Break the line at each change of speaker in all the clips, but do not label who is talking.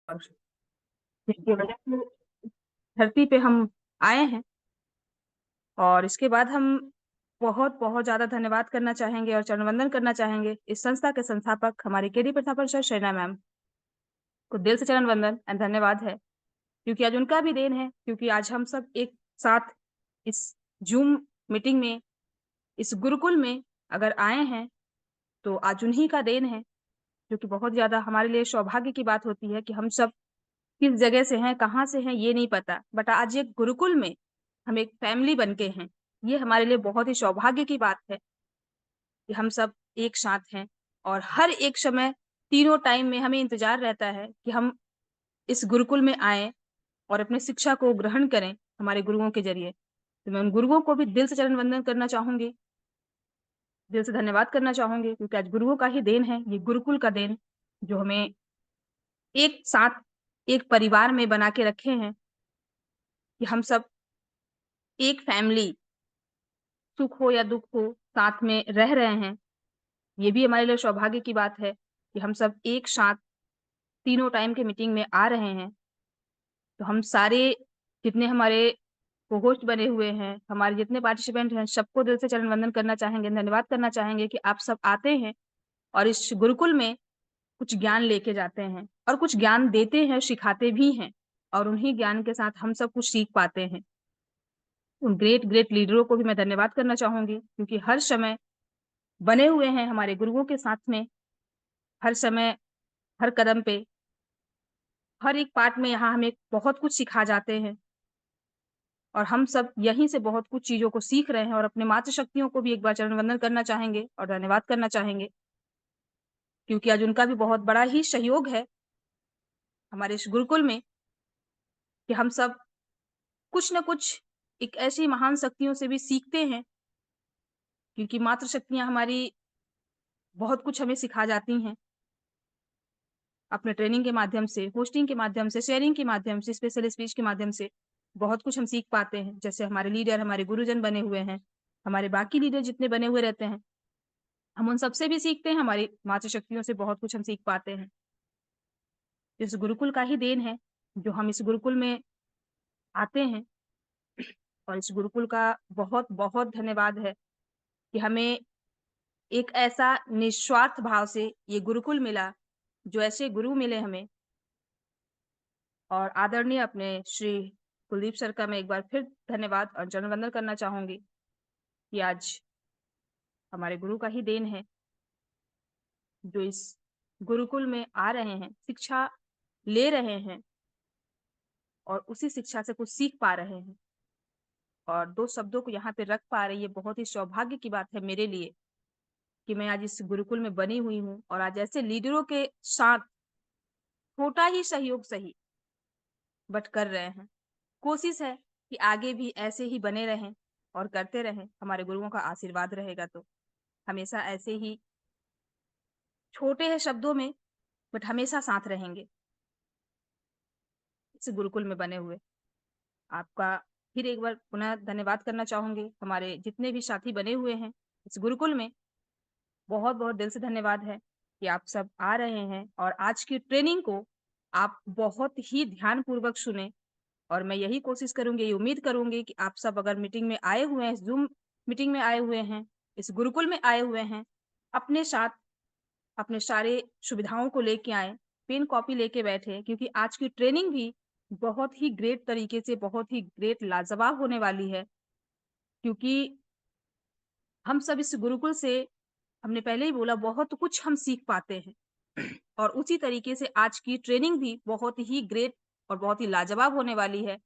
और जिनकी वजह से धरती पे हम आए हैं। और इसके बाद हम बहुत-बहुत ज़्यादा धन्यवाद करना चाहेंगे और चरण वंदन करना चाहेंगे इस संस्था के संस्थापक हमारे केडी प्रताप प्रसाद शर्मा मैम को दिल से चरण वंदन एंड धन्यवाद है, क्योंकि आज उनका भी देन है, क्योंकि आज हम सब एक साथ इस ज़ूम मीटिंग में, इस गुरुकुल में अगर आए हैं, तो आज उन्हीं का देन है, जो कि बहुत ज़्यादा हमारे लिए सौभाग्य की बात होती है कि हम सब किस जगह से हैं, कहाँ से हैं, ये नहीं पता। बट आज एक गुरुकुल में हम एक फैमिली बन के हैं। ये हमारे लिए बहुत ही सौभाग्य की बात है कि हम सब एक साथ हैं और हर एक समय तीनों टाइम में हमें इंतज़ार रहता है कि हम इस गुरुकुल में आएँ और अपनी शिक्षा को ग्रहण करें हमारे गुरुओं के ज़रिए। तो मैं उन गुरुओं को भी दिल से चरण वंदन करना चाहूँगी, दिल से धन्यवाद करना चाहूँगी, क्योंकि आज गुरुओं का ही देन है, ये गुरुकुल का देन, जो हमें एक साथ एक परिवार में बना के रखे हैं कि हम सब एक फैमिली, सुख हो या दुःख हो, साथ में रह रहे हैं। ये भी हमारे लिए सौभाग्य की बात है कि हम सब एक साथ तीनों टाइम के मीटिंग में आ रहे हैं। तो हम सारे जितने हमारे को-होस्ट बने हुए हैं, हमारे जितने पार्टिसिपेंट हैं, सबको दिल से चरण वंदन करना चाहेंगे, धन्यवाद करना चाहेंगे कि आप सब आते हैं और इस गुरुकुल में कुछ ज्ञान लेके जाते हैं और कुछ ज्ञान देते हैं, सिखाते भी हैं और उन्हीं ज्ञान के साथ हम सब कुछ सीख पाते हैं। उन ग्रेट लीडरों को भी मैं धन्यवाद करना चाहूँगी, क्योंकि हर समय बने हुए हैं हमारे गुरुओं के साथ में, हर समय, हर कदम पे, हर एक पार्ट में यहाँ हमें बहुत कुछ सिखा जाते हैं और हम सब यहीं से बहुत कुछ चीज़ों को सीख रहे हैं और अपने मातृशक्तियों को भी एक बार चरण वंदन करना चाहेंगे और धन्यवाद करना चाहेंगे, क्योंकि आज उनका भी बहुत बड़ा ही सहयोग है हमारे इस गुरुकुल में कि हम सब कुछ न कुछ एक ऐसी महान शक्तियों से भी सीखते हैं, क्योंकि मातृशक्तियाँ हमारी बहुत कुछ हमें सिखा जाती हैं। अपने ट्रेनिंग के माध्यम से, होस्टिंग के माध्यम से, शेयरिंग के माध्यम से, स्पेशल स्पीच के माध्यम से बहुत कुछ हम सीख पाते हैं। जैसे हमारे लीडर, हमारे गुरुजन बने हुए हैं, हमारे बाकी लीडर जितने बने हुए रहते हैं, हम उन सबसे भी सीखते हैं, हमारी मातृशक्तियों से बहुत कुछ हम सीख पाते हैं। इस गुरुकुल का ही देन है, जो हम इस गुरुकुल में आते हैं और इस गुरुकुल का बहुत-बहुत धन्यवाद है कि हमें एक ऐसा निस्वार्थ भाव से ये गुरुकुल मिला, जो ऐसे गुरु मिले हमें और आदरणीय अपने श्री कुलदीप सर का मैं एक बार फिर धन्यवाद और चरण वंदन करना चाहूँगी कि आज हमारे गुरु का ही देन है, जो इस गुरुकुल में आ रहे हैं, शिक्षा ले रहे हैं और उसी शिक्षा से कुछ सीख पा रहे हैं और 2 शब्दों को यहाँ पे रख पा रही है, बहुत ही सौभाग्य की बात है मेरे लिए कि मैं आज इस गुरुकुल में बनी हुई हूँ और आज ऐसे लीडरों के साथ छोटा ही सहयोग सही, बट कर रहे हैं। कोशिश है कि आगे भी ऐसे ही बने रहें और करते रहें, हमारे गुरुओं का आशीर्वाद रहेगा तो हमेशा ऐसे ही छोटे हैं शब्दों में, बट हमेशा साथ रहेंगे, इस गुरुकुल में बने हुए। आपका फिर एक बार पुनः धन्यवाद करना चाहूँगी, हमारे जितने भी साथी बने हुए हैं इस गुरुकुल में, बहुत-बहुत दिल से धन्यवाद है कि आप सब आ रहे हैं और आज की ट्रेनिंग को आप बहुत ही ध्यानपूर्वक सुने और मैं यही कोशिश करूँगी, ये उम्मीद करूँगी कि आप सब अगर मीटिंग में आए हुए हैं, ज़ूम मीटिंग में आए हुए हैं, इस गुरुकुल में आए हुए हैं, अपने साथ अपने सारे सुविधाओं को लेके आएँ, पेन कॉपी लेके बैठें, क्योंकि आज की ट्रेनिंग भी बहुत ही ग्रेट तरीके से, बहुत ही ग्रेट लाजवाब होने वाली है। क्योंकि हम सब इस गुरुकुल से, हमने पहले ही बोला, बहुत कुछ हम सीख पाते हैं और उसी तरीके से आज की ट्रेनिंग भी बहुत ही ग्रेट और बहुत ही लाजवाब होने वाली है।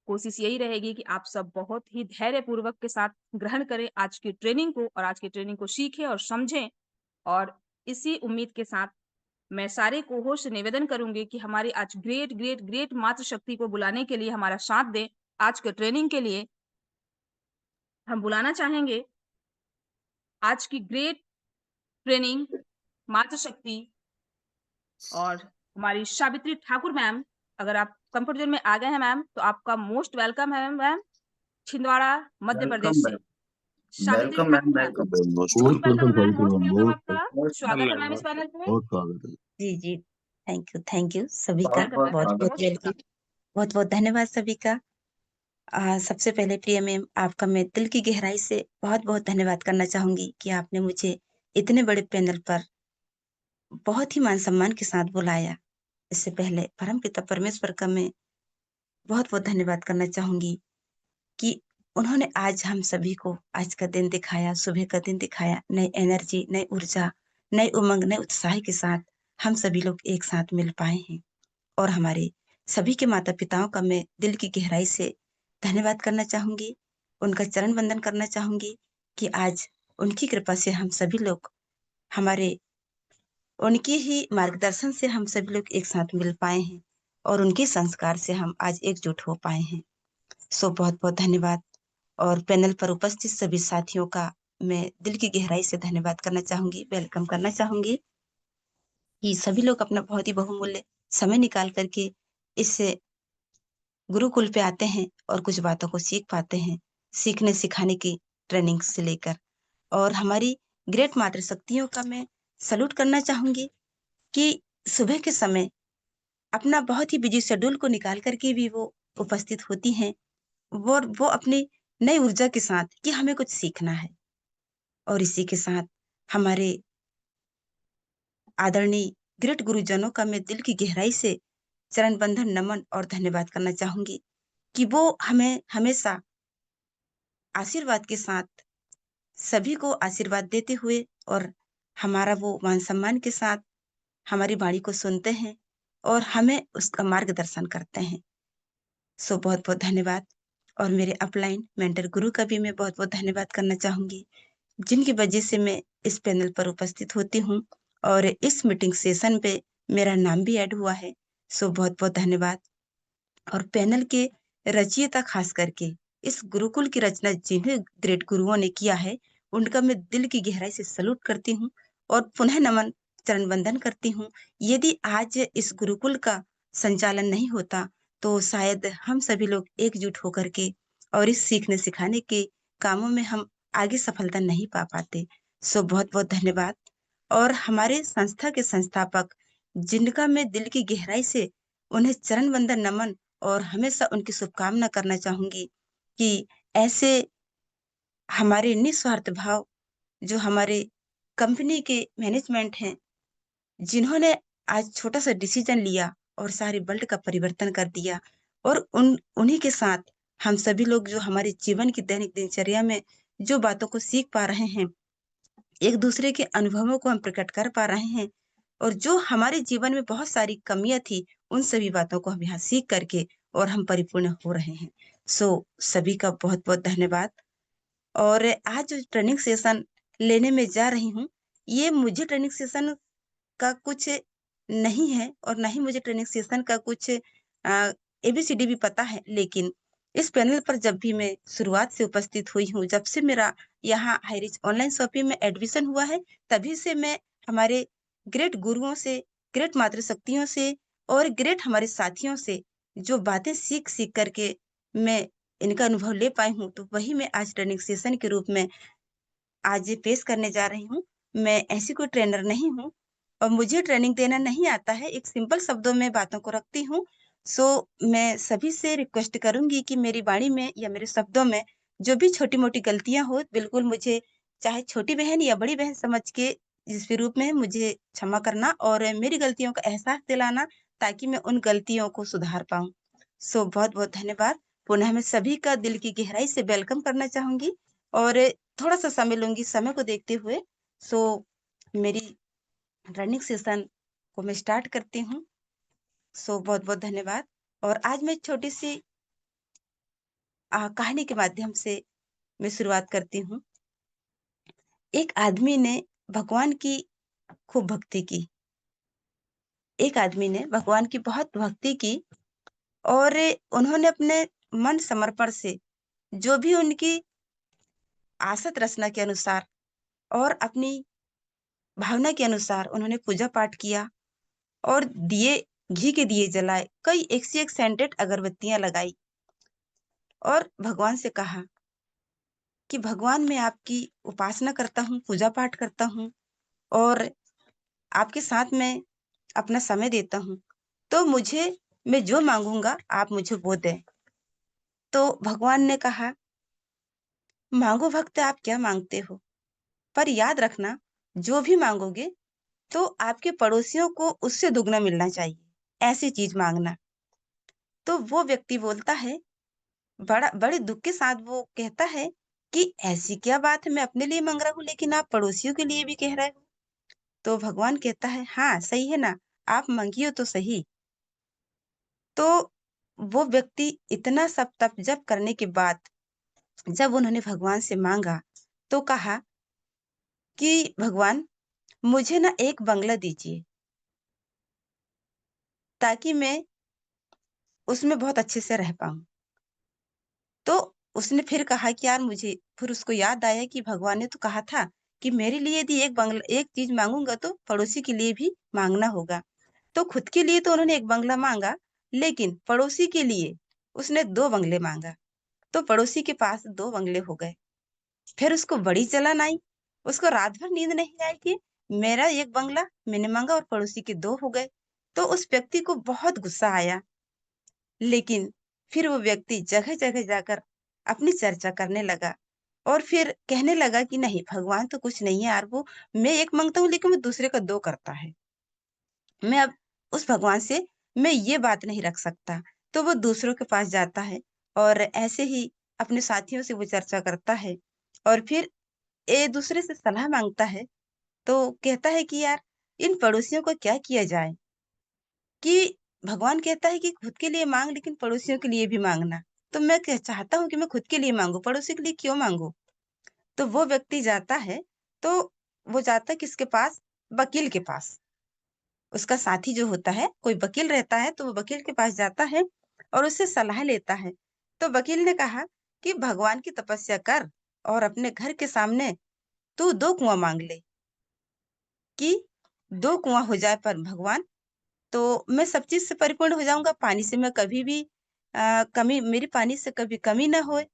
कोशिश यही रहेगी कि आप सब बहुत ही धैर्यपूर्वक के साथ ग्रहण करें आज की ट्रेनिंग को और आज की ट्रेनिंग को सीखें और समझें और इसी उम्मीद के साथ मैं सारे को-होस्ट से निवेदन करूँगी कि हमारी आज ग्रेट मातृशक्ति को बुलाने के लिए हमारा साथ दें। आज के ट्रेनिंग के लिए हम बुलाना चाहेंगे आज की ग्रेट ट्रेनिंग मातृशक्ति और हमारी सावित्री ठाकुर मैम, अगर आप कंफर्ट ज़ोन में आ गए हैं मैम, तो आपका मोस्ट वेलकम है मैम, छिंदवाड़ा, मध्य प्रदेश
वेलकम
से।
Ma'am.
Savitri
welcome
Thakur
ma'am.
Ma'am,
welcome
most welcome ma'am, most welcome आपका।
वेलकम
स्वागत है
मैम।
मैम इस पैनल पे।
जी, जी।
थैंक यू सभी का
शेयर करना
बहुत
चाहेंगे
बहुत
वो?
वेलकम, बहुत बहुत धन्यवाद सभी का। सबसे पहले प्रिय मैम, आपका मैं दिल की गहराई से बहुत बहुत धन्यवाद करना चाहूंगी कि आपने मुझे इतने बड़े पैनल पर बहुत ही मान सम्मान के साथ बुलाया। इससे पहले परमपिता परमेश्वर का मैं बहुत बहुत धन्यवाद करना चाहूंगी कि उन्होंने आज हम सभी को आज का दिन दिखाया, सुबह का दिन दिखाया, नई एनर्जी, नई ऊर्जा, नई उमंग, नए उत्साह के साथ हम सभी लोग एक साथ मिल पाए हैं। और हमारे सभी के माता पिताओं का मैं दिल की गहराई से धन्यवाद करना चाहूंगी, उनका चरण वंदन करना चाहूंगी कि आज उनकी कृपा से हम सभी लोग हमारे उनके ही मार्गदर्शन से हम सभी लोग एक साथ मिल पाए हैं और उनके संस्कार से हम आज एकजुट हो पाए हैं। सो बहुत बहुत धन्यवाद। और पैनल पर उपस्थित सभी साथियों का मैं दिल की गहराई से धन्यवाद करना चाहूंगी, वेलकम करना चाहूंगी कि सभी लोग अपना बहुत ही बहुमूल्य समय निकाल करके इस गुरुकुल पे आते हैं और कुछ बातों को सीख पाते हैं, सीखने सिखाने की ट्रेनिंग से लेकर। और हमारी ग्रेट मातृशक्तियों का मैं सल्यूट करना चाहूंगी कि सुबह के समय अपना बहुत ही बिजी शेड्यूल को निकाल करके भी वो उपस्थित होती हैं, वो अपनी नई ऊर्जा के साथ कि हमें कुछ सीखना है। और इसी के साथ हमारे आदरणीय ग्रेट गुरुजनों का मैं दिल की गहराई से चरण बंधन नमन और धन्यवाद करना चाहूंगी कि वो हमें हमेशा आशीर्वाद के साथ सभी को आशीर्वाद देते हुए और हमारा वो मान सम्मान के साथ हमारी वाणी को सुनते हैं और हमें उसका मार्गदर्शन करते हैं। सो बहुत बहुत धन्यवाद। और मेरे अपलाइन मेंटर गुरु का भी मैं बहुत बहुत धन्यवाद करना चाहूंगी, जिनकी वजह से मैं इस पैनल पर उपस्थित होती हूँ और इस मीटिंग सेशन पे मेरा नाम भी ऐड हुआ है। सो बहुत बहुत धन्यवाद। और पैनल के रचयिता खास करके इस गुरुकुल की रचना जिन्हें ग्रेट गुरुओं ने किया है, उनका मैं दिल की गहराई से सलूट करती हूँ और पुनः नमन चरण वंदन करती हूँ। यदि आज इस गुरुकुल का संचालन नहीं होता तो शायद हम सभी लोग एकजुट होकर के और इस सीखने सिखाने के कामों में हम आगे सफलता नहीं पा पाते। सो बहुत बहुत धन्यवाद। और हमारे संस्था के संस्थापक, जिनका मैं दिल की गहराई से उन्हें चरण वंदन नमन और हमेशा उनकी शुभकामना करना चाहूंगी कि ऐसे हमारे निस्वार्थ भाव जो हमारे कंपनी के मैनेजमेंट हैं, जिन्होंने आज छोटा सा डिसीजन लिया और सारे वर्ल्ड का परिवर्तन कर दिया। और उन्हीं के साथ हम सभी लोग जो हमारे जीवन की दैनिक दिनचर्या में जो बातों को सीख पा रहे हैं, एक दूसरे के अनुभवों को हम प्रकट कर पा रहे हैं और जो हमारे जीवन में बहुत सारी कमियां थी, उन सभी बातों को हम यहाँ सीख करके और हम परिपूर्ण हो रहे हैं। सो सभी का बहुत बहुत धन्यवाद। और आज जो ट्रेनिंग सेशन लेने में जा रही हूँ, ये मुझे ट्रेनिंग सेशन का कुछ नहीं है और ना ही मुझे ट्रेनिंग सेशन का कुछ एबीसीडी भी पता है। लेकिन इस पैनल पर जब भी मैं शुरुआत से उपस्थित हुई हूँ, जब से मेरा यहाँ हाईरिच ऑनलाइन शॉपिंग में एडमिशन हुआ है, तभी से मैं हमारे ग्रेट गुरुओं से, ग्रेट मातृशक्तियों से और ग्रेट हमारे साथियों से जो बातें सीख सीख करके मैं इनका अनुभव ले पाई हूँ, तो वही मैं आज ट्रेनिंग सेशन के रूप में आज ये पेश करने जा रही हूँ। मैं ऐसी कोई ट्रेनर नहीं हूँ और मुझे ट्रेनिंग देना नहीं आता है, एक सिंपल शब्दों में बातों को रखती हूँ। सो मैं सभी से रिक्वेस्ट करूंगी कि मेरी वाणी में या मेरे शब्दों में जो भी छोटी मोटी गलतियां हो, बिल्कुल मुझे चाहे छोटी बहन या बड़ी बहन समझ के जिस भी रूप में है, मुझे क्षमा करना और मेरी गलतियों का एहसास दिलाना, ताकि मैं उन गलतियों को सुधार पाऊं। सो बहुत बहुत धन्यवाद। पुनः मैं सभी का दिल की गहराई से वेलकम करना चाहूंगी और थोड़ा सा समय लूंगी समय को देखते हुए। सो मेरी रनिंग सेशन को मैं स्टार्ट करती हूँ। सो बहुत बहुत धन्यवाद। और आज मैं छोटी सी कहानी के माध्यम से मैं शुरुआत करती हूँ। एक आदमी ने भगवान की खूब भक्ति की। एक आदमी ने भगवान की बहुत भक्ति की और उन्होंने अपने मन समर्पण से जो भी उनकी आसत रचना के अनुसार और अपनी भावना के अनुसार उन्होंने पूजा पाठ किया और दिए, घी के दिए जलाए, कई एक से एक सेंटेड अगरबत्तियां लगाई और भगवान से कहा कि भगवान, मैं आपकी उपासना करता हूँ, पूजा पाठ करता हूँ और आपके साथ में अपना समय देता हूँ, तो मुझे मैं जो माँगूँगा आप मुझे वो दें। तो भगवान ने कहा, "माँगो भक्त आप क्या माँगते हो? पर याद रखना जो भी माँगोगे तो आपके पड़ोसियों को उससे दुगना मिलना चाहिए, ऐसी चीज़ माँगना।" तो वो व्यक्ति बोलता है, बड़े दुःख के साथ वो कहता है कि ऐसी क्या बात है, मैं अपने लिए माँग रहा हूँ लेकिन आप पड़ोसियों के लिए भी कह रहे हो। तो भगवान कहता है, हाँ, सही है ना, आप माँगिए तो सही। तो वो व्यक्ति इतना सब तप जप करने के बाद जब उन्होंने भगवान से माँगा, तो कहा कि भगवान मुझे ना एक बंगला दीजिए, ताकि मैं उसमें बहुत अच्छे से रह पाऊँ। तो उसने फिर कहा कि यार मुझे फिर उसको याद आया कि भगवान ने तो कहा था कि मेरे लिए यदि एक चीज़ माँगूँगा तो पड़ोसी के लिए भी माँगना होगा। तो खुद के लिए तो उन्होंने एक बंगला माँगा, लेकिन पड़ोसी के लिए उसने 2 बंगले माँगा। तो पड़ोसी के पास 2 बंगले हो गए। फिर उसको बड़ी जलन आई, उसको रात भर नींद नहीं आई कि मेरा 1 बंगला मैंने माँगा और पड़ोसी के 2 हो गए। तो उस व्यक्ति को बहुत गुस्सा आया, लेकिन फिर वो व्यक्ति जगह-जगह जाकर अपनी चर्चा करने लगा और फिर कहने लगा कि नहीं भगवान तो कुछ नहीं है यार, वो मैं 1 माँगता हूँ लेकिन वो दूसरे का 2 करता है। मैं अब उस भगवान से मैं ये बात नहीं रख सकता। तो वो दूसरों के पास जाता है और ऐसे ही अपने साथियों से वो चर्चा करता है और फिर एक-दूसरे से सलाह माँगता है। तो कहता है कि यार इन पड़ोसियों को क्या किया जाए? कि भगवान कहता है कि खुद के लिए माँग लेकिन पड़ोसियों के लिए भी माँगना। तो मैं क्या चाहता हूँ कि मैं खुद के लिए माँगूँ, पड़ोसी के लिए क्यों माँगूँ? तो वो व्यक्ति जाता है, तो वो जाता है किसके पास? वकील के पास। उसका साथी जो होता है, कोई वकील रहता है, तो वो वकील के पास जाता है और उससे सलाह लेता है। तो वकील ने कहा कि भगवान की तपस्या कर और अपने घर के सामने तू 2 कुआँ माँग ले कि 2 कुआँ हो जाए पर भगवान तो मैं सब चीज़ से परिपूर्ण हो जाऊँगा, पानी से मैं कभी भी कमी मेरी पानी से कभी कमी ना होए।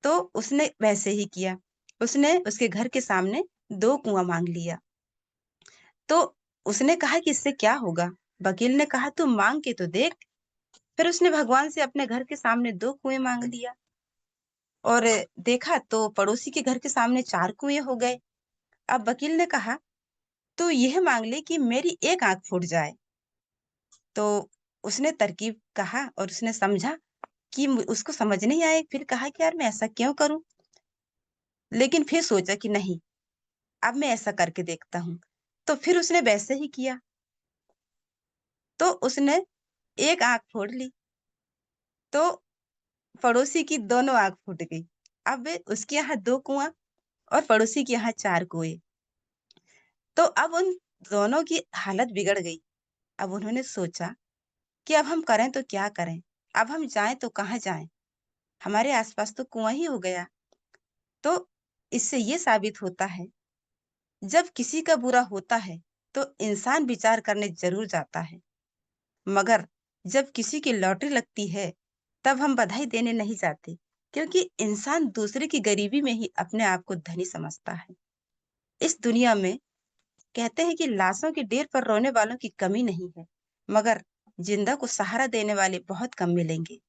तो उसने वैसे ही किया। उसने उसके घर के सामने 2 कुआँ माँग लिया। तो उसने कहा कि इससे क्या होगा? वकील ने कहा तू माँग के तो देख। फिर उसने भगवान से अपने घर के सामने 2 कुएँ माँग लिया और देखा तो पड़ोसी के घर के सामने 4 कुएँ हो गए। अब वकील ने कहा, "तू यह माँग ले कि मेरी एक आँख फूट जाए।" तो उसने तरकीब कहा और उसने समझा कि उसको समझ नहीं आया, फिर कहा कि यार मैं ऐसा क्यों करूँ? लेकिन फिर सोचा कि नहीं, अब मैं ऐसा करके देखता हूँ। तो फिर उसने वैसे ही किया, तो उसने एक आँख फोड़ ली, तो पड़ोसी की दोनों आँख फूट गई। अब उसके यहाँ 2 कुआँ और पड़ोसी के यहाँ 4 कुएँ। तो अब उन दोनों की हालत बिगड़ गई। अब उन्होंने सोचा कि अब हम करें तो क्या करें? अब हम जाएँ तो कहाँ जाएँ? हमारे आस-पास तो कुआँ ही हो गया। तो इससे ये साबित होता है जब किसी का बुरा होता है तो इंसान विचार करने जरूर जाता है, मगर जब किसी की लॉटरी लगती है तब हम बधाई देने नहीं जाते, क्योंकि इंसान दूसरे की गरीबी में ही अपने आप को धनी समझता है। इस दुनिया में कहते हैं कि लाशों के ढेर पर रोने वालों की कमी नहीं है, मगर जिंदा को सहारा देने वाले बहुत कम मिलेंगे।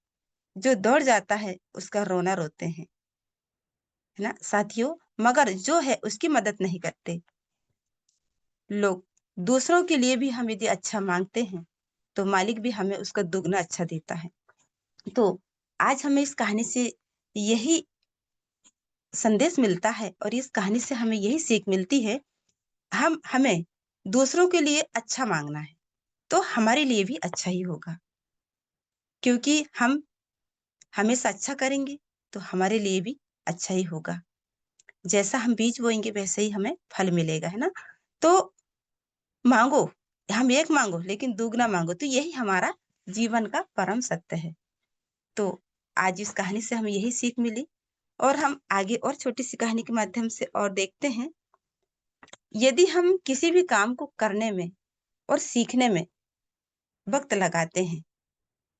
जो दौड़ जाता है उसका रोना रोते हैं, है ना साथियों? मगर जो है उसकी मदद नहीं करते लोग। दूसरों के लिए भी हम यदि अच्छा माँगते हैं, तो मालिक भी हमें उसका दुगना अच्छा देता है। तो आज हमें इस कहानी से यही संदेश मिलता है और इस कहानी से हमें यही सीख मिलती है, हमें दूसरों के लिए अच्छा माँगना है, तो हमारे लिए भी अच्छा ही होगा। क्योंकि हम हमेशा अच्छा करेंगे, तो हमारे लिए भी अच्छा ही होगा। जैसा हम बीज बोएँगे वैसे ही हमें फल मिलेगा, है ना? तो माँगो, हम एक माँगो लेकिन दुगना माँगो, तो यही हमारा जीवन का परम सत्य है। तो आज इस कहानी से हमें यही सीख मिली और हम आगे और छोटी-सी कहानी के माध्यम से और देखते हैं। यदि हम किसी भी काम को करने में और सीखने में वक़्त लगाते हैं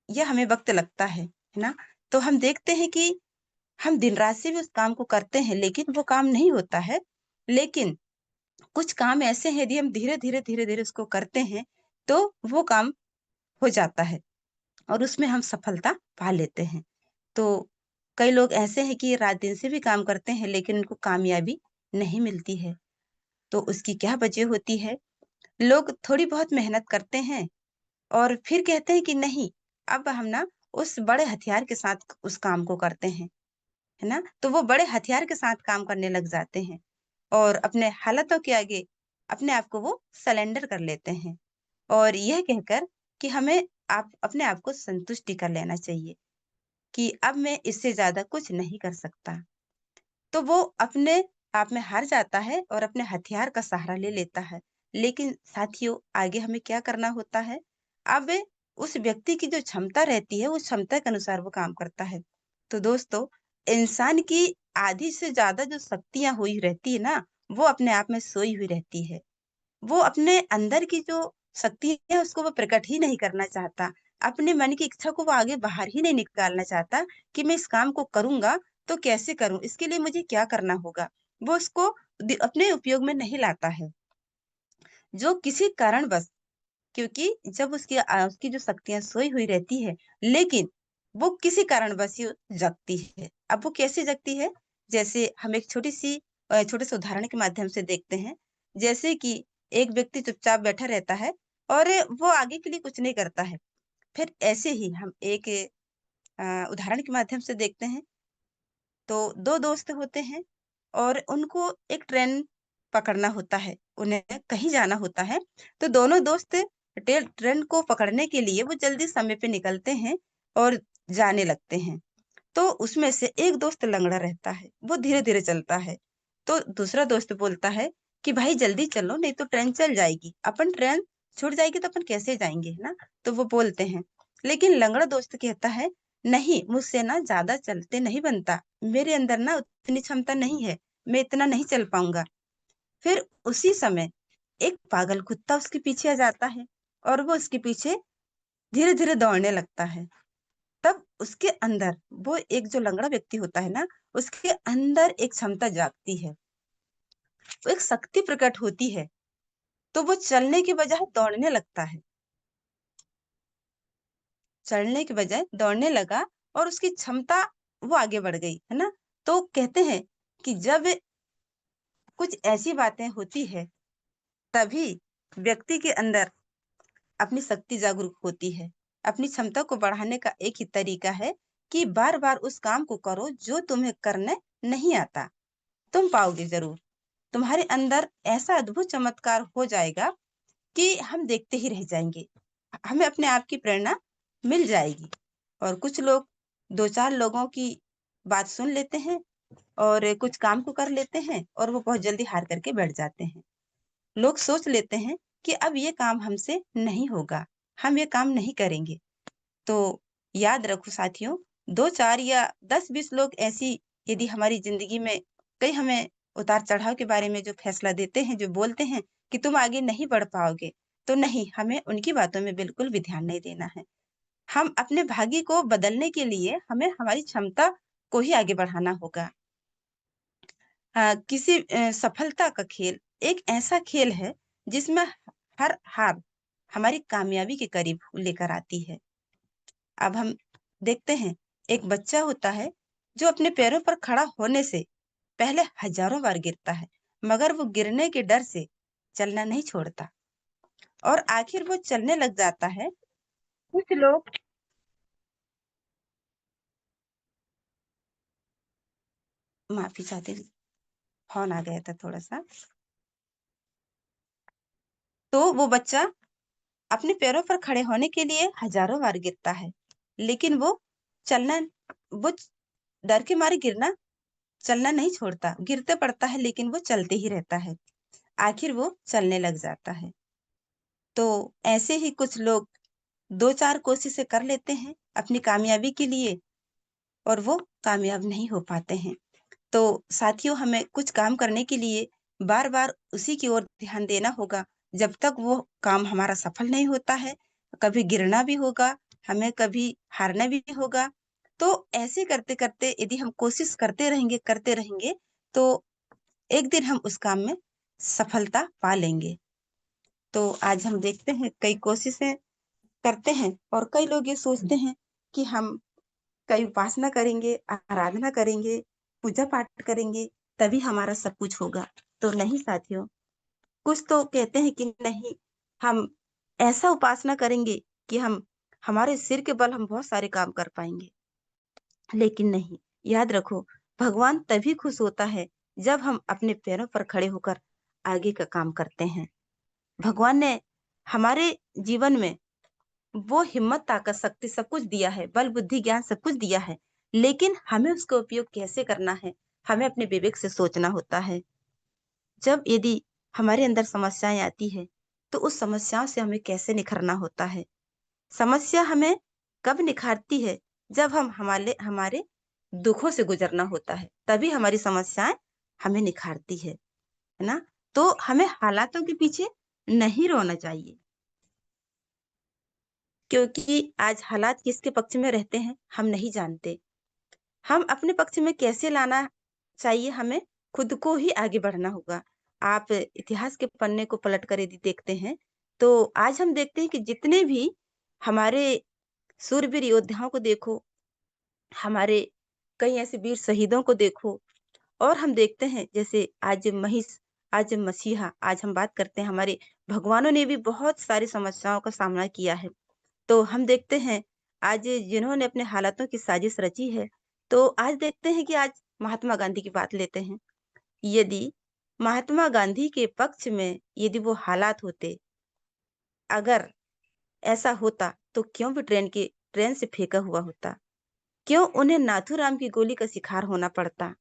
या हमें वक़्त लगता है ना? तो हम देखते हैं कि हम दिन-रात से भी उस काम को करते हैं, लेकिन वो काम नहीं होता है। लेकिन कुछ काम ऐसे हैं यदि हम धीरे-धीरे, धीरे-धीरे उसको करते हैं, तो वो काम हो जाता है और उसमें हम सफलता पा लेते हैं। तो कई लोग ऐसे हैं कि रात दिन से भी काम करते हैं लेकिन उनको कामयाबी नहीं मिलती है। तो उसकी क्या वजह होती है? लोग थोड़ी बहुत मेहनत करते हैं और फिर कहते हैं कि नहीं, अब हम ना उस बड़े हथियार के साथ उस काम को करते हैं, है ना? तो वो बड़े हथियार के साथ काम करने लग जाते हैं और अपने हालातों के आगे अपने आप को वो सरेंडर कर लेते हैं और यह कहकर कि हमें आप अपने आप को संतुष्टि कर लेना चाहिए कि अब मैं इससे ज़्यादा कुछ नहीं कर सकता। तो वो अपने आप में हार जाता है और अपने हथियार का सहारा ले लेता है। लेकिन साथियों, आगे हमें क्या करना होता है? अब उस व्यक्ति की जो क्षमता रहती है, उस क्षमता के अनुसार वो काम करता है। तो दोस्तों, इंसान की आधी से ज़्यादा जो शक्तियाँ हुई रहती है ना, वो अपने आप में सोई हुई रहती है। वो अपने अंदर की जो शक्ति है उसको वो प्रकट ही नहीं करना चाहता। अपने मन की इच्छा को वो आगे बाहर ही नहीं निकालना चाहता कि मैं इस काम को करूँगा तो कैसे करूँ? इसके लिए मुझे क्या करना होगा? वो उसको अपने उपयोग में नहीं लाता है। जो किसी कारणवश, क्योंकि जब उसकी जो शक्तियाँ सोई हुई रहती है, लेकिन वो किसी कारणवश ही जगती है। अब वो कैसे जगती है? जैसे हम एक छोटे से उदाहरण के माध्यम से देखते हैं। जैसे कि एक व्यक्ति चुपचाप बैठा रहता है और वो आगे के लिए कुछ नहीं करता है। फिर ऐसे ही हम एक उदाहरण के माध्यम से देखते हैं। तो 2 दोस्त होते हैं और उनको एक ट्रेन पकड़ना होता है, उन्हें कहीं जाना होता है। तो दोनों दोस्त ट्रेन को पकड़ने के लिए वो जल्दी समय पे निकलते हैं और जाने लगते हैं। तो उसमें से एक दोस्त लंगड़ा रहता है, वो धीरे-धीरे चलता है। तो दूसरा दोस्त बोलता है कि भाई जल्दी चलो नहीं तो ट्रेन चल जाएगी। अपन ट्रेन छूट जाएगी तो अपन कैसे जाएँगे, है ना? तो वो बोलते हैं। लेकिन लंगड़ा दोस्त कहता है, नहीं मुझसे ना ज़्यादा चलते नहीं बनता। मेरे अंदर ना उतनी क्षमता नहीं है, मैं इतना नहीं चल पाऊँगा। फिर उसी समय एक पागल कुत्ता उसके पीछे आ जाता है और वो उसके पीछे धीरे-धीरे दौड़ने लगता है। तब उसके अंदर वो एक जो लंगड़ा व्यक्ति होता है ना, उसके अंदर एक क्षमता जागती है। वो एक शक्ति प्रकट होती है, तो वो चलने की बजाय दौड़ने लगता है। चलने की बजाय दौड़ने लगा और उसकी क्षमता वो आगे बढ़ गई, है ना? तो कहते हैं कि जब कुछ ऐसी बातें होती है, तभी व्यक्ति के अंदर अपनी शक्ति जागरूक होती है। अपनी क्षमता को बढ़ाने का एक ही तरीका है कि बार-बार उस काम को करो जो तुम्हें करने नहीं आता। तुम पाओगे ज़रूर। तुम्हारे अंदर ऐसा अद्भुत चमत्कार हो जाएगा कि हम देखते ही रह जाएँगे। हमें अपने आप की प्रेरणा मिल जाएगी और कुछ लोग 2-4 लोगों की बात सुन लेते हैं और कुछ काम को कर लेते हैं और वो बहुत जल्दी हार करके बैठ जाते हैं। लोग सोच लेते हैं कि अब ये काम हमसे नहीं होगा, हम ये काम नहीं करेंगे। तो याद रखो साथियों, 2-4 या 10-20 लोग ऐसी यदि हमारी ज़िंदगी में कई हमें उतार-चढ़ाव के बारे में जो फैसला देते हैं, जो बोलते हैं कि तुम आगे नहीं बढ़ पाओगे, तो नहीं, हमें उनकी बातों में बिल्कुल भी ध्यान नहीं देना है। हम अपने भाग्य को बदलने के लिए हमें हमारी क्षमता को ही आगे बढ़ाना होगा। सफलता का खेल एक ऐसा खेल है जिसमें हर हार हमारी कामयाबी के करीब लेकर आती है। अब हम देखते हैं, एक बच्चा होता है जो अपने पैरों पर खड़ा होने से पहले हजारों बार गिरता है, मगर वो गिरने के डर से चलना नहीं छोड़ता और आखिर वो चलने लग जाता है। कुछ लोग माफी चाहते हैं, फोन आ गया था थोड़ा सा। तो वो बच्चा अपने पैरों पर खड़े होने के लिए हजारों बार गिरता है, लेकिन चलना वो डर के मारे चलना नहीं छोड़ता, गिरते पड़ता है लेकिन वो चलते ही रहता है। आखिर वो चलने लग जाता है। तो ऐसे ही कुछ लोग 2-4 कोशिशें कर लेते हैं अपनी कामयाबी के लिए और वो कामयाब नहीं हो पाते हैं। तो साथियों, हमें कुछ काम करने के लिए बार-बार उसी की ओर ध्यान देना होगा। जब तक वो काम हमारा सफल नहीं होता है, कभी गिरना भी होगा, हमें कभी हारना भी होगा। तो ऐसे करते-करते यदि हम कोशिश करते रहेंगे, तो एक दिन हम उस काम में सफलता पा लेंगे। तो आज हम देखते हैं कई कोशिशें करते हैं और कई लोग ये सोचते हैं कि हम कई उपासना करेंगे, आराधना करेंगे, पूजा पाठ करेंगे, तभी हमारा सब कुछ होगा। तो नहीं साथियों, कुछ तो कहते हैं कि नहीं, हम ऐसा उपासना करेंगे कि हम हमारे सिर के बल हम बहुत सारे काम कर पाएँगे। लेकिन नहीं, याद रखो, भगवान तभी खुश होता है जब हम अपने पैरों पर खड़े होकर आगे का काम करते हैं। भगवान ने हमारे जीवन में वो हिम्मत, ताकत, शक्ति सब कुछ दिया है, बल, बुद्धि, ज्ञान सब कुछ दिया है, लेकिन हमें उसका उपयोग कैसे करना है, हमें अपने विवेक से सोचना होता है। जब यदि हमारे अंदर समस्याएँ आती हैं, तो उस समस्याओं से हमें कैसे निखरना होता है। समस्या हमें कब निखारती है? जब हम हमारे हमारे दुखों से गुजरना होता है, तभी हमारी समस्याएँ हमें निखारती है ना? तो हमें हालातों के पीछे नहीं रोना चाहिए, क्योंकि आज हालात किसके पक्ष में रहते हैं, हम नहीं जानते। हम अपने पक्ष में कैसे लाना चाहिए, हमें खुद को ही आगे बढ़ना होगा। आप इतिहास के पन्ने को पलट कर यदि देखते हैं, तो आज हम देखते हैं कि जितने भी हमारे शूरवीर योद्धाओं को देखो, हमारे कई ऐसे वीर शहीदों को देखो, और हम देखते हैं जैसे आज मसीहा, आज हम बात करते हैं, हमारे भगवानों ने भी बहुत सारी समस्याओं का सामना किया है। तो हम देखते हैं आज जिन्होंने अपने हालातों की साजिश रची है, तो आज देखते हैं कि आज महात्मा गांधी की बात लेते हैं। यदि महात्मा गांधी के पक्ष में यदि वो हालात होते, अगर ऐसा होता, तो क्यों भी ट्रेन से फेंका हुआ होता? क्यों उन्हें नाथूराम की गोली का शिकार होना पड़ता?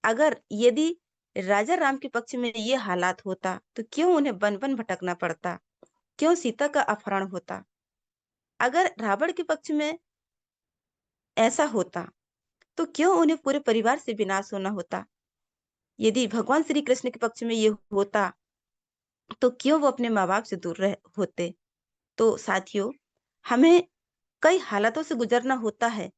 अगर यदि राजा राम के पक्ष में ये हालात होता, तो क्यों उन्हें वन-वन भटकना पड़ता? क्यों सीता का अपहरण होता? अगर रावण के पक्ष में ऐसा होता, तो क्यों उन्हें पूरे परिवार से विनाश होना होता? यदि भगवान श्री कृष्ण के पक्ष में ये होता, तो क्यों वो अपने माँ-बाप से दूर रह होते? तो साथियों, हमें कई हालातों से गुजरना होता है,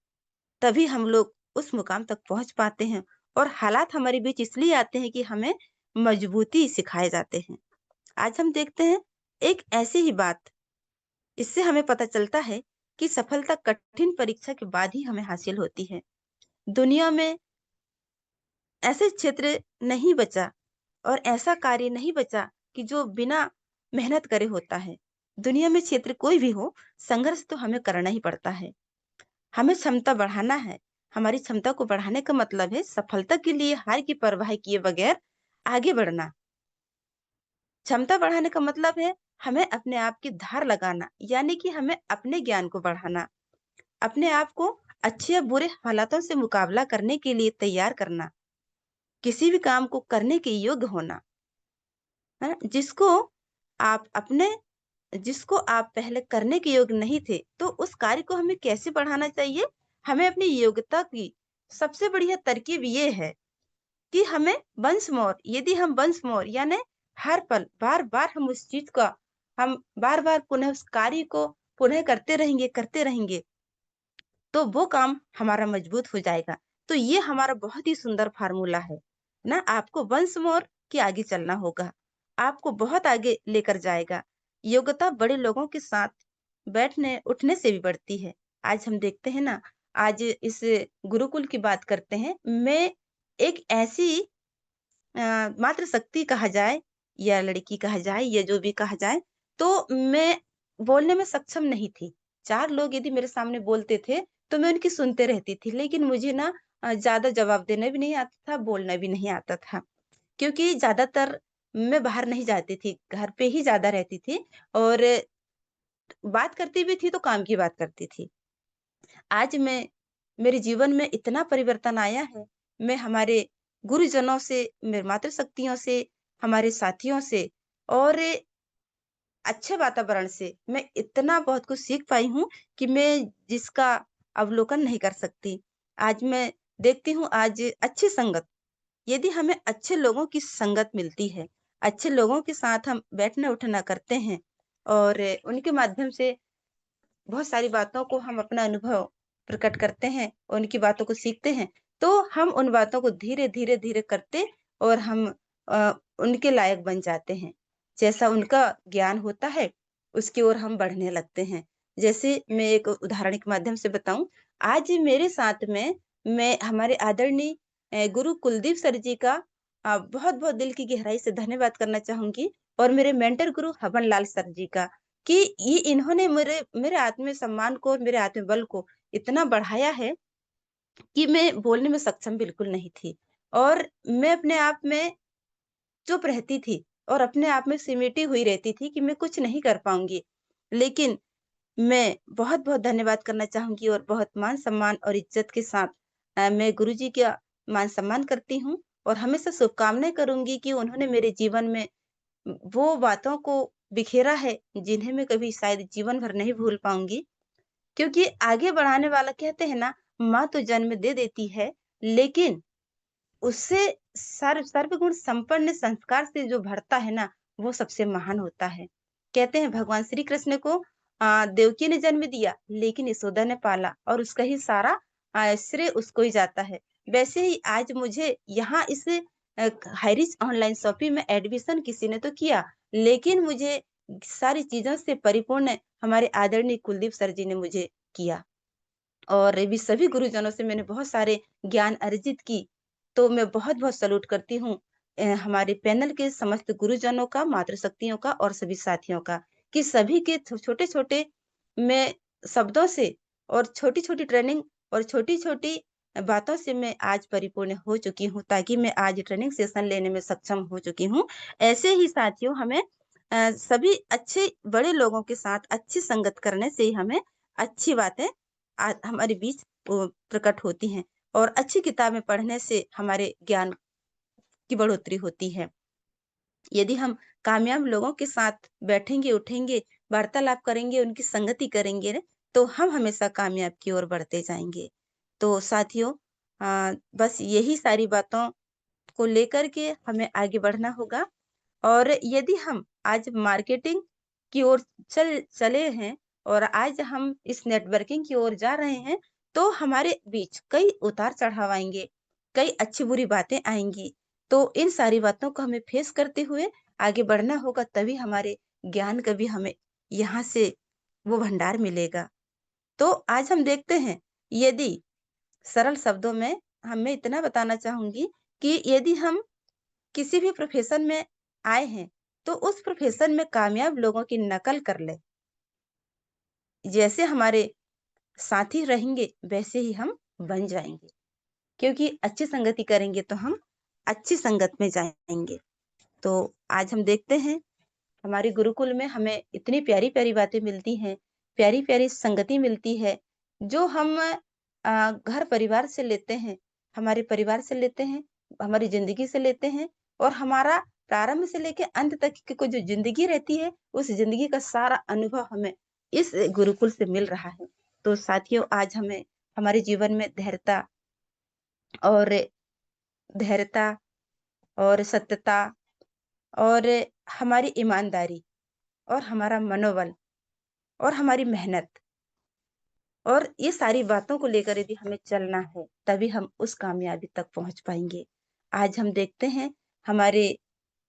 तभी हम लोग उस मुकाम तक पहुँच पाते हैं, और हालात हमारे बीच इसलिए आते हैं कि हमें मजबूती सिखाए जाते हैं। आज हम देखते हैं एक ऐसी ही बात, इससे हमें पता चलता है कि सफलता कठिन परीक्षा के बाद ही हमें हासिल होती है। दुनिया में ऐसे क्षेत्र नहीं बचा और ऐसा कार्य नहीं बचा कि जो बिना मेहनत करे होता है। दुनिया में क्षेत्र कोई भी हो, संघर्ष तो हमें करना ही पड़ता है। हमें क्षमता बढ़ाना है। हमारी क्षमता को बढ़ाने का मतलब है सफलता के लिए हार की परवाह किए बगैर आगे बढ़ना। क्षमता बढ़ाने का मतलब है हमें अपने आप की धार लगाना, यानी कि हमें अपने ज्ञान को बढ़ाना, अपने आप को अच्छे या बुरे हालातों से मुकाबला करने के लिए तैयार करना, किसी भी काम को करने के योग्य होना, है ना? जिसको आप पहले करने के योग्य नहीं थे, तो उस कार्य को हमें कैसे बढ़ाना चाहिए? हमें अपनी योग्यता की सबसे बढ़िया तरकीब ये है कि हमें वंस मोर, यदि हम वंस मोर यानी हर पल बार-बार हम उस चीज़ का हम बार-बार पुनः उस कार्य को पुनः करते रहेंगे, तो वो काम हमारा मजबूत हो जाएगा। तो ये हमारा बहुत ही सुंदर फ़ॉर्मूला है, ना? आपको वंस मोर कि आगे चलना होगा, आपको बहुत आगे लेकर जाएगा। योग्यता बड़े लोगों के साथ बैठने-उठने से भी बढ़ती है। आज हम देखते हैं ना, आज इस गुरुकुल की बात करते हैं। मैं एक ऐसी मातृशक्ति कहा जाए या लड़की कहा जाए या जो भी कहा जाए, तो मैं बोलने में सक्षम नहीं थी। 4 लोग यदि मेरे सामने बोलते थे, तो मैं उनकी सुनते रहती थी, लेकिन मुझे ना ज़्यादा जवाब देना भी नहीं आता था, बोलना भी नहीं आता था। क्योंकि ज़्यादातर मैं बाहर नहीं जाती थी, घर पे ही ज़्यादा रहती थी, और बात करती भी थी तो काम की बात करती थी। आज मेरे जीवन में इतना परिवर्तन आया है, मैं हमारे गुरुजनों से, मेरे मातृशक्तियों से, हमारे साथियों से और अच्छे वातावरण से मैं इतना बहुत कुछ सीख पाई हूँ कि मैं जिसका अवलोकन नहीं कर सकती। आज मैं देखती हूँ, आज अच्छी संगत, यदि हमें अच्छे लोगों की संगत मिलती है, अच्छे लोगों के साथ हम बैठना-उठना करते हैं और उनके माध्यम से बहुत सारी बातों को हम अपना अनुभव प्रकट करते हैं, उनकी बातों को सीखते हैं, तो हम उन बातों को धीरे-धीरे करते और हम उनके लायक बन जाते हैं। जैसा उनका ज्ञान होता है, उसकी ओर हम बढ़ने लगते हैं। जैसे मैं एक उदाहरण के माध्यम से बताऊँ, आज मेरे साथ में मैं हमारे आदरणीय गुरु कुलदीप सर जी का बहुत-बहुत दिल की गहराई से धन्यवाद करना चाहूँगी और मेरे मेंटर गुरु हवन लाल सर जी का, कि ये इन्होंने मेरे मेरे आत्मसम्मान को और मेरे आत्मबल को इतना बढ़ाया है कि मैं बोलने में सक्षम बिल्कुल नहीं थी और मैं अपने आप में चुप रहती थी और अपने आप में सिमटी हुई रहती थी कि मैं कुछ नहीं कर पाऊँगी। लेकिन मैं बहुत-बहुत धन्यवाद करना चाहूँगी और बहुत मान-सम्मान और इज़्ज़त के साथ मैं गुरुजी का मान-सम्मान करती हूँ और हमेशा शुभकामनाएँ करूँगी कि उन्होंने मेरे जीवन में वो बातों को बिखेरा है, जिन्हें मैं कभी शायद जीवन भर नहीं भूल पाऊँगी। क्योंकि आगे बढ़ाने वाला कहते हैं ना, माँ तो जन्म दे देती है, लेकिन उससे सर्वगुण संपन्न संस्कार से जो भरता है ना, वो सबसे महान होता है। कहते हैं भगवान श्री कृष्ण को देवकी ने जन्म दिया, लेकिन यशोदा ने पाला और उसका ही सारा श्रेय उसको ही जाता है। वैसे ही आज मुझे यहाँ इस हाईरिच ऑनलाइन शॉपिंग में एडमिशन किसी ने तो किया, लेकिन मुझे सारी चीज़ों से परिपूर्ण हमारे आदरणीय कुलदीप सर जी ने मुझे किया। और भी सभी गुरुजनों से मैंने बहुत सारे ज्ञान अर्जित की। तो मैं बहुत-बहुत सैल्यूट करती हूँ हमारे पैनल के समस्त गुरुजनों का, मातृशक्तियों का और सभी साथियों का, कि सभी के छोटे-छोटे मैं शब्दों से और छोटी-छोटी ट्रेनिंग और छोटी-छोटी बातों से मैं आज परिपूर्ण हो चुकी हूँ, ताकि मैं आज ट्रेनिंग सेशन लेने में सक्षम हो चुकी हूँ। ऐसे ही साथियों हमें सभी अच्छे बड़े लोगों के साथ अच्छी संगत करने से ही हमें अच्छी बातें हमारे बीच वो प्रकट होती हैं और अच्छी किताबें पढ़ने से हमारे ज्ञान की बढ़ोतरी होती है। यदि हम कामयाब लोगों के साथ बैठेंगे, उठेंगे, वार्तालाप करेंगे, उनकी संगति करेंगे न, तो हम हमेशा कामयाब की ओर बढ़ते जाएँगे। तो साथियों बस यही सारी बातों को लेकर के हमें आगे बढ़ना होगा और यदि हम आज मार्केटिंग की ओर चले हैं और आज हम इस नेटवर्किंग की ओर जा रहे हैं, तो हमारे बीच कई उतार-चढ़ाव आएँगे, कई अच्छी-बुरी बातें आएँगी। तो इन सारी बातों को हमें फेस करते हुए आगे बढ़ना होगा, तभी हमारे ज्ञान का भी हमें यहाँ से वो भंडार मिलेगा। तो आज हम देखते हैं, यदि सरल शब्दों में मैं इतना बताना चाहूँगी कि यदि हम किसी भी प्रोफ़ेशन में आए हैं, तो उस प्रोफ़ेशन में कामयाब लोगों की नकल कर लें। जैसे हमारे साथी रहेंगे, वैसे ही हम बन जाएँगे। क्योंकि अच्छी संगति करेंगे तो हम अच्छी संगत में जाएँगे। तो आज हम देखते हैं, हमारे गुरुकुल में हमें इतनी प्यारी-प्यारी बातें मिलती हैं, प्यारी-प्यारी संगति मिलती है, जो हम घर परिवार से लेते हैं, हमारे परिवार से लेते हैं, हमारी ज़िंदगी से लेते हैं और हमारा प्रारंभ से लेके अंत तक की को जो ज़िंदगी रहती है, उस ज़िंदगी का सारा अनुभव हमें इस गुरुकुल से मिल रहा है। तो साथियों, आज हमें हमारे जीवन में और धैर्यता और सत्यता और हमारी ईमानदारी और हमारा मनोबल और हमारी मेहनत और ये सारी बातों को लेकर यदि हमें चलना है, तभी हम उस कामयाबी तक पहुँच पाएँगे। आज हम देखते हैं हमारे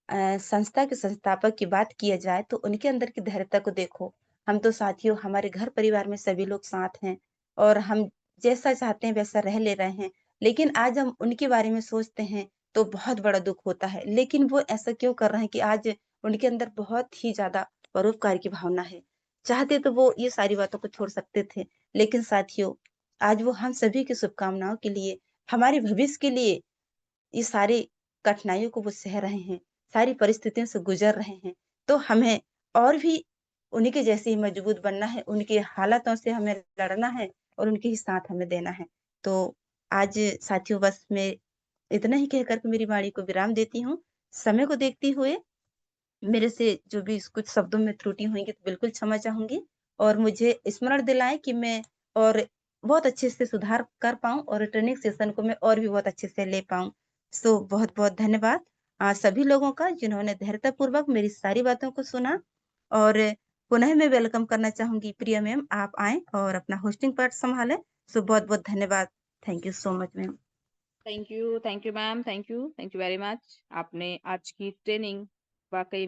संस्था के संस्थापक की बात किया जाए तो उनके अंदर की धैर्यता को देखो। हम तो साथियों हमारे घर परिवार में सभी लोग साथ हैं और हम जैसा चाहते हैं वैसा रह ले रहे हैं। लेकिन आज हम उनके बारे में सोचते हैं तो बहुत बड़ा दुःख होता है। लेकिन वो ऐसा क्यों कर रहे हैं कि आज उनके अंदर बहुत ही ज़्यादा परोपकार की भावना है। चाहते तो वो ये सारी बातों को छोड़ सकते थे। लेकिन साथियों, आज वो हम सभी की शुभकामनाओं के लिए, हमारे भविष्य के लिए ये सारी कठिनाइयों को वो सह रहे हैं, सारी परिस्थितियों से गुज़र रहे हैं, तो हमें और भी उन्हीं के जैसे ही मजबूत बनना है, उनकी हालातों से हमें लड़ना है और उनके ही साथ हमें देना है। तो आज साथियों बस मैं इतना ही कह कर के मेरी वाणी को विराम देती हूँ। समय को देखते हुए मेरे से जो भी कुछ शब्दों में त्रुटि होंगी तो बिल्कुल क्षमा चाहूँगी और मुझे स्मरण दिलाएँ कि मैं और बहुत अच्छे से सुधार कर पाऊँ और ट्रेनिंग सेशन को मैं और भी बहुत अच्छे से ले पाऊँ। सो बहुत-बहुत धन्यवाद सभी लोगों का जिन्होंने धैर्यतापूर्वक मेरी सारी बातों को सुना और पुनः मैं वेलकम करना चाहूँगी प्रिया मैम आप आएँ और अपना होस्टिंग पार्ट सँभालें। सो बहुत-बहुत धन्यवाद। Thank you so much ma'am.
Thank you ma'am, thank you very much. आपने आज की ट्रेनिंग वाक़ई